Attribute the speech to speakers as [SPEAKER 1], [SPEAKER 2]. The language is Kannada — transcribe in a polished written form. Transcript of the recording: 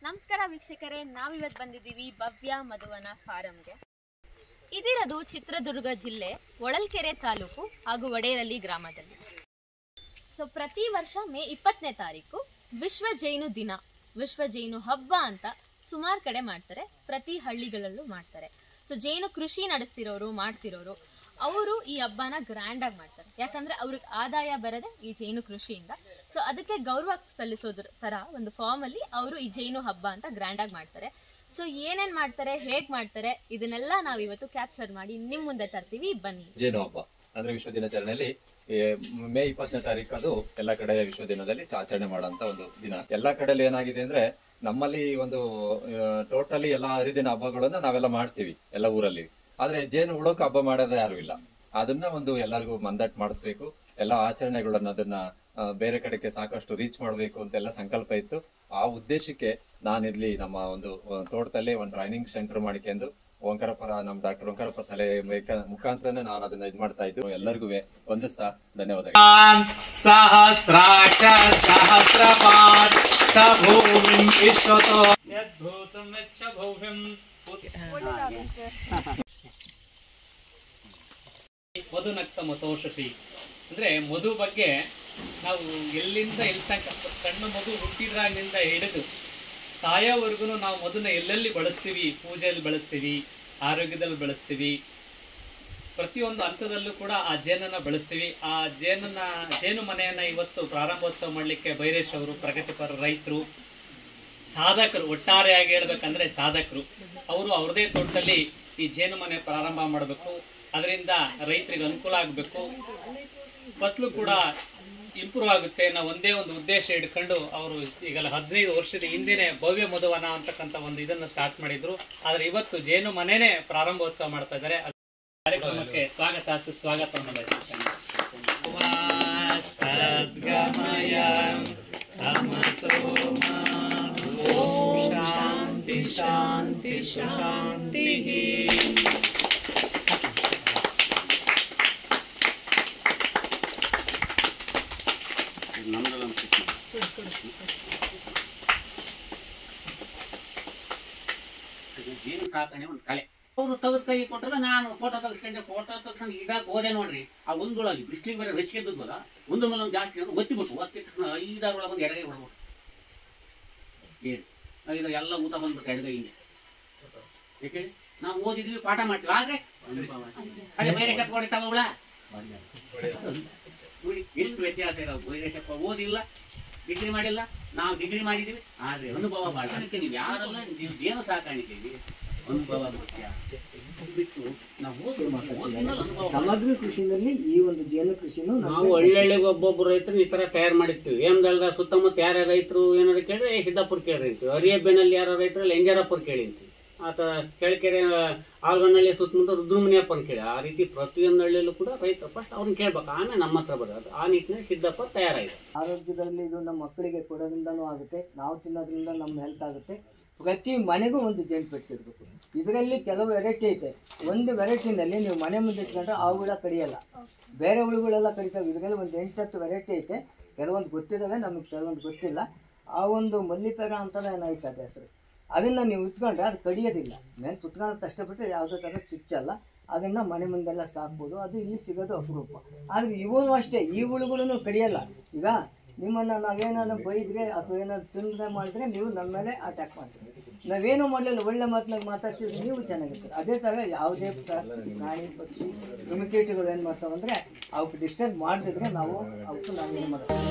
[SPEAKER 1] ನಮಸ್ಕಾರ ವೀಕ್ಷಕರೇ, ನಾವಿವತ್ತು ಬಂದಿದ್ದೀವಿ ಭವ್ಯ ಮಧುವನ ಫಾರಂಗೆ. ಇದಿರೋದು ಚಿತ್ರದುರ್ಗ ಜಿಲ್ಲೆ ಹೊಳಲ್ಕೆರೆ ತಾಲೂಕು ಹಾಗೂ ವಡೇರಳ್ಳಿ ಗ್ರಾಮದಲ್ಲಿ. ಸೊ ಪ್ರತಿ ವರ್ಷ ಮೇ 20ನೇ ತಾರೀಕು ವಿಶ್ವ ಜೇನು ದಿನ, ವಿಶ್ವ ಜೇನು ಹಬ್ಬ ಅಂತ ಸುಮಾರು ಕಡೆ ಮಾಡ್ತಾರೆ, ಪ್ರತಿ ಹಳ್ಳಿಗಳಲ್ಲೂ ಮಾಡ್ತಾರೆ. ಸೊ ಜೇನು ಕೃಷಿ ನಡೆಸ್ತಿರೋರು ಮಾಡ್ತಿರೋರು ಅವರು ಈ ಹಬ್ಬನ ಗ್ರ್ಯಾಂಡ್ ಆಗಿ ಮಾಡ್ತಾರೆ, ಯಾಕಂದ್ರೆ ಅವ್ರಿಗೆ ಆದಾಯ ಬರದೆ ಈ ಜೇನು ಕೃಷಿಯಿಂದ. ಸೊ ಅದಕ್ಕೆ ಗೌರವ ಸಲ್ಲಿಸೋದ್ರ ತರ ಒಂದು ಫಾರ್ಮ್ ಅಲ್ಲಿ ಅವರು ಈ ಜೇನು ಹಬ್ಬ ಅಂತ ಗ್ರ್ಯಾಂಡ್ ಆಗಿ ಮಾಡ್ತಾರೆ. ಸೊ ಏನೇನ್ ಮಾಡ್ತಾರೆ, ಹೇಗ್ ಮಾಡ್ತಾರೆ, ಇದನ್ನೆಲ್ಲ ನಾವ್ ಇವತ್ತು ಕ್ಯಾಪ್ಚರ್ ಮಾಡಿ ನಿಮ್ ಮುಂದೆ ತರ್ತೀವಿ, ಬನ್ನಿ.
[SPEAKER 2] ಜೇನು ಹಬ್ಬ ಅಂದ್ರೆ ವಿಶ್ವ ದಿನಾಚರಣೆಯಲ್ಲಿ ಮೇ 20ನೇ ತಾರೀಕು ಅದು ಎಲ್ಲ ಕಡೆ ವಿಶ್ವ ದಿನದಲ್ಲಿ ಆಚರಣೆ ಮಾಡುವಂತ ಒಂದು ದಿನ. ಎಲ್ಲಾ ಕಡೆಯಲ್ಲಿ ಏನಾಗಿದೆ ಅಂದ್ರೆ ನಮ್ಮಲ್ಲಿ ಒಂದು ಟೋಟಲಿ ಎಲ್ಲಾ ಹರಿದಿನ ಹಬ್ಬಗಳನ್ನ ನಾವೆಲ್ಲ ಮಾಡ್ತೀವಿ ಎಲ್ಲ ಊರಲ್ಲಿ. ಆದ್ರೆ ಜೇನು ಹುಳಕ್ಕೆ ಹಬ್ಬ ಮಾಡೋದು ಯಾರು ಇಲ್ಲ. ಅದನ್ನ ಒಂದು ಎಲ್ಲರಿಗೂ ಮಂದಟ್ ಮಾಡಿಸ್ಬೇಕು, ಎಲ್ಲಾ ಆಚರಣೆಗಳನ್ನ ಅದನ್ನ ಬೇರೆ ಕಡೆಗೆ ಸಾಕಷ್ಟು ರೀಚ್ ಮಾಡಬೇಕು ಅಂತೆಲ್ಲ ಸಂಕಲ್ಪ ಇತ್ತು. ಆ ಉದ್ದೇಶಕ್ಕೆ ನಾನಿಲ್ಲಿ ನಮ್ಮ ಒಂದು ತೋಟದಲ್ಲಿ ಒಂದು ಟ್ರೈನಿಂಗ್ ಸೆಂಟರ್ ಮಾಡಿಕೊಂಡು ಓಂಕಾರಪ್ಪರ ನಮ್ಮ ಡಾಕ್ಟರ್ ಓಂಕಾರಪ್ಪ ಸಲಹೆ ಮುಖಾಂತರನೇ ನಾನು ಅದನ್ನ ಇದ್ ಮಾಡ್ತಾ ಇದ್ದು. ಎಲ್ಲರಿಗೂ ವಂದಿಸ್ತಾ ಧನ್ಯವಾದಗಳು. ಸಹಸ್ರಾಕ್ಷ ಸಹಸ್ರಪಾತ್ ಸಭೂಮಿಂ ವಿಶ್ವತೋ ಯದ್ಭೂತಂ ಯಚ್ಚ ಭವ್ಯಂ. ಮಧುನಕ್ತ ಮತೋಷಿ ಅಂದ್ರೆ ಮಧು ಬಗ್ಗೆ ನಾವು ಎಲ್ಲಿಂದ ತನಕ ಸಣ್ಣ ಮಧು ಹುಟ್ಟಿದ್ರಾಗಿನಿಂದ ಹಿಡಿದು ಸಾಯೋವರೆಗೂ ನಾವು ಮಧುನ ಎಲ್ಲೆಲ್ಲಿ ಬಳಸ್ತೀವಿ, ಪೂಜೆಯಲ್ಲಿ ಬಳಸ್ತೀವಿ, ಆರೋಗ್ಯದಲ್ಲಿ ಬಳಸ್ತೀವಿ, ಪ್ರತಿಯೊಂದು ಹಂತದಲ್ಲೂ ಕೂಡ ಆ ಜೇನನ್ನ ಬಳಸ್ತೀವಿ. ಆ ಜೇನು ಮನೆಯನ್ನ ಇವತ್ತು ಪ್ರಾರಂಭೋತ್ಸವ ಮಾಡಲಿಕ್ಕೆ ಬೈರೇಶ್ ಅವರು ಪ್ರಗತಿಪರ ರೈತರು, ಸಾಧಕರು, ಒಟ್ಟಾರೆಯಾಗಿ ಹೇಳ್ಬೇಕಂದ್ರೆ ಸಾಧಕರು, ಅವರು ಅವ್ರದೇ ತೋಟದಲ್ಲಿ ಈ ಜೇನು ಮನೆ ಪ್ರಾರಂಭ ಮಾಡಬೇಕು. ಅದರಿಂದ ರೈತರಿಗೆ ಅನುಕೂಲ ಆಗಬೇಕು, ಫಸಲು ಕೂಡ ಇಂಪ್ರೂವ್ ಆಗುತ್ತೆ. ನಾವು ಒಂದೇ ಒಂದು ಉದ್ದೇಶ ಇಟ್ಕೊಂಡು ಅವರು ಈಗಲ್ಲ 15 ವರ್ಷದ ಹಿಂದೆನೆ ಭವ್ಯ ಮಧುವನ ಅಂತಕ್ಕಂಥ ಒಂದು ಇದನ್ನು ಸ್ಟಾರ್ಟ್ ಮಾಡಿದ್ರು. ಆದ್ರೆ ಇವತ್ತು ಜೇನು ಮನೆನೇ ಪ್ರಾರಂಭೋತ್ಸವ ಮಾಡ್ತಾ ಇದ್ದಾರೆ. ಕಾರ್ಯಕ್ರಮಕ್ಕೆ ಸ್ವಾಗತ ಸುಸ್ವಾಗತವನ್ನು ಬಯಸುತ್ತೇನೆ. ಶಾಂತಿ ಶಾಂತಿ ಶಾಂತಿ.
[SPEAKER 3] ಜೇನು ಸಾಕಣೆ ಒಂದು ಕಲೆ. ಅವರು ತೆಗೆದು ಕೈ ಕೊಟ್ಟರೆ ನಾನು ಫೋಟೋ ತೆಗೆಸ್ಕೊಂಡೆ. ಫೋಟೋ ತೆಗೆಸ್ಕೊಂಡು ಈಗ ಹೋದೆ ನೋಡ್ರಿ, ಆ ಒಂದೊಳಗೆ ಬಿಸ್ಲಿಗೆ ಬೇರೆ ರಚಿಕೆದ್ದಲ್ಲ, ಒಂದು ಮೇಲೆ ಒಂದು ಜಾಸ್ತಿ ಒತ್ತಿಬಿಟ್ಟು ಒತ್ತಿ 5-6 ಒಳಗೆ ಒಂದು ಎಡಗೈ ಹೊಡ್ಬಿಟ್ಟು ಇದು ಎಲ್ಲ ಊಟ ಬಂದ್ಬಿಟ್ಟು ಎಡಗೈ ಹಿಂಗೆ. ಯಾಕೆ ನಾವು ಓದಿದ್ವಿ, ಪಾಠ ಮಾಡ್ತೀವಿ, ಆದ್ರೆ ಅದೇ ಬೈರೇಶಪ್ಪ ಹೊಡಿತಾವಳ ನೋಡಿ ಎಷ್ಟು ವ್ಯತ್ಯಾಸ ಇರೋ. ಬೈರೇಶಪ್ಪ ಓದಿಲ್ಲ, ಡಿಗ್ರಿ ಮಾಡಿಲ್ಲ, ನಾವು ಡಿಗ್ರಿ ಮಾಡಿದೀವಿ, ಆದ್ರೆ ಅನುಭವ ಬಾಳ. ಅದಕ್ಕೆ ನೀವು ಯಾರೆಲ್ಲ ನೀವು ಜೇನು ಸಾಕಾಣಿಕೆಗೆ ಅನುಭವ ಬಿಟ್ಟು ನಾವು
[SPEAKER 4] ಸಮಗ್ರ ಕೃಷಿನಲ್ಲಿ ಈ ಒಂದು ಜೇನು ಕೃಷಿನೂ
[SPEAKER 3] ನಾವು ಒಳ್ಳೊಳ್ಳೆಗೆ ಒಬ್ಬೊಬ್ಬರು ರೈತರು ಈ ತರ ತಯಾರು ಮಾಡಿರ್ತೀವಿ. ಹೇಮದಲ್ದ ಸುತ್ತಮುತ್ತ ಯಾರ ರೈತರು ಏನಾದ್ರು ಕೇಳಿದ್ರೆ ಸಿದ್ದಾಪುರ ಕೇಳಿರ್ತೀವಿ, ಹರಿಯಬ್ಬೆನಲ್ಲಿ ಯಾರ ರೈತರಲ್ಲಿ ಎಂಜಾರಪ್ಪರ್ ಕೇಳಿರ್ತೀವಿ, ಅಥವಾ ಚಳ್ಳಕೆರೆ ಆಲ್ಗಣ್ಣಲ್ಲಿ ಸುತ್ತಮುತ್ತ ರುದ್ರಮುನಿಯಪ್ಪನ ಕೇಳಿ. ಆ ರೀತಿ ಪ್ರತಿಯೊಂದು ಹಳ್ಳಿಯಲ್ಲೂ ಕೂಡ ರೈತರು ಫಸ್ಟ್ ಅವ್ರನ್ನ ಕೇಳ್ಬೇಕು, ಆಮೇಲೆ ನಮ್ಮ ಹತ್ರ ಬರೋದು. ಆ ನಿಟ್ಟಿನಲ್ಲಿ ಸಿದ್ದಪ್ಪ ತಯಾರಾಗಿದೆ.
[SPEAKER 4] ಆರೋಗ್ಯದಲ್ಲಿ ಇದು ನಮ್ಮ ಮಕ್ಕಳಿಗೆ ಕೊಡೋದ್ರಿಂದನೂ ಆಗುತ್ತೆ, ನಾವು ತಿನ್ನೋದ್ರಿಂದ ನಮ್ಮ ಹೆಲ್ತ್ ಆಗುತ್ತೆ. ಪ್ರತಿ ಮನೆಗೂ ಒಂದು ಜೇನು ಪೆಟ್ಟು ಇರಬೇಕು. ಇದರಲ್ಲಿ ಕೆಲವು ವೆರೈಟಿ ಐತೆ. ಒಂದು ವೆರೈಟಿನಲ್ಲಿ ನೀವು ಮನೆ ಮುಂದೆ ಇಟ್ಕೊಂಡ್ರೆ ಆ ಹುಳ ಕಡಿಯಲ್ಲ, ಬೇರೆ ಹುಳುಗಳೆಲ್ಲ ಕಡಿತಾವೆ. ಇದರಲ್ಲಿ ಒಂದು 8-10 ವೆರೈಟಿ ಐತೆ. ಕೆಲವೊಂದು ಗೊತ್ತಿದ್ದಾವೆ, ನಮಗೆ ಕೆಲವೊಂದು ಗೊತ್ತಿಲ್ಲ. ಆ ಒಂದು ಮಲ್ಲಿಪೆರ ಅಂತಲೇ ಏನಾಯ್ತು ಅದು ಹೆಸರು. ಅದನ್ನು ನೀವು ಇಟ್ಕೊಂಡ್ರೆ ಅದು ಕಡಿಯೋದಿಲ್ಲ, ಮೇಲೆ ಕುತ್ಕೊಳ್ಳೋದು ಅಷ್ಟಪಟ್ಟರೆ ಯಾವುದೇ ಥರ ಚುಚ್ಚಲ್ಲ. ಅದನ್ನು ಮನೆ ಮುಂದೆಲ್ಲ ಸಾಕ್ಬೋದು. ಅದು ಇಲ್ಲಿ ಸಿಗೋದು ಅಪರೂಪ. ಆದರೆ ಇವೂ ಅಷ್ಟೇ, ಈ ಹುಳುಗಳನ್ನು ಕಡಿಯಲ್ಲ. ಈಗ ನಿಮ್ಮನ್ನು ನಾವೇನಾದ್ರು ಬೈದರೆ ಅಥವಾ ಏನಾದ್ರು ತೊಂದರೆ ಮಾಡಿದ್ರೆ ನೀವು ನಮ್ಮ ಮೇಲೆ ಅಟ್ಯಾಕ್ ಮಾಡ್ತೀವಿ. ನಾವೇನು ಮಾಡಲಿಲ್ಲ, ಒಳ್ಳೆ ಮಾತನಾಗ ಮಾತಾಡ್ಸಿದ್ರೆ ನೀವು ಚೆನ್ನಾಗಿರ್ತೀರಿ. ಅದೇ ಥರ ಯಾವುದೇ ಪ್ರಾಣಿ ಪಕ್ಷಿ ಕ್ರಿಮಿಕೀಟಗಳು ಏನು ಮಾಡ್ತಾವಂದರೆ ಅವಕ್ಕೆ ಡಿಸ್ಟರ್ಬ್ ಮಾಡದಿದ್ರೆ ನಾವು ಅವಕ್ಕೆ ನಾವೇನು ಮಾಡ್ತೀವಿ.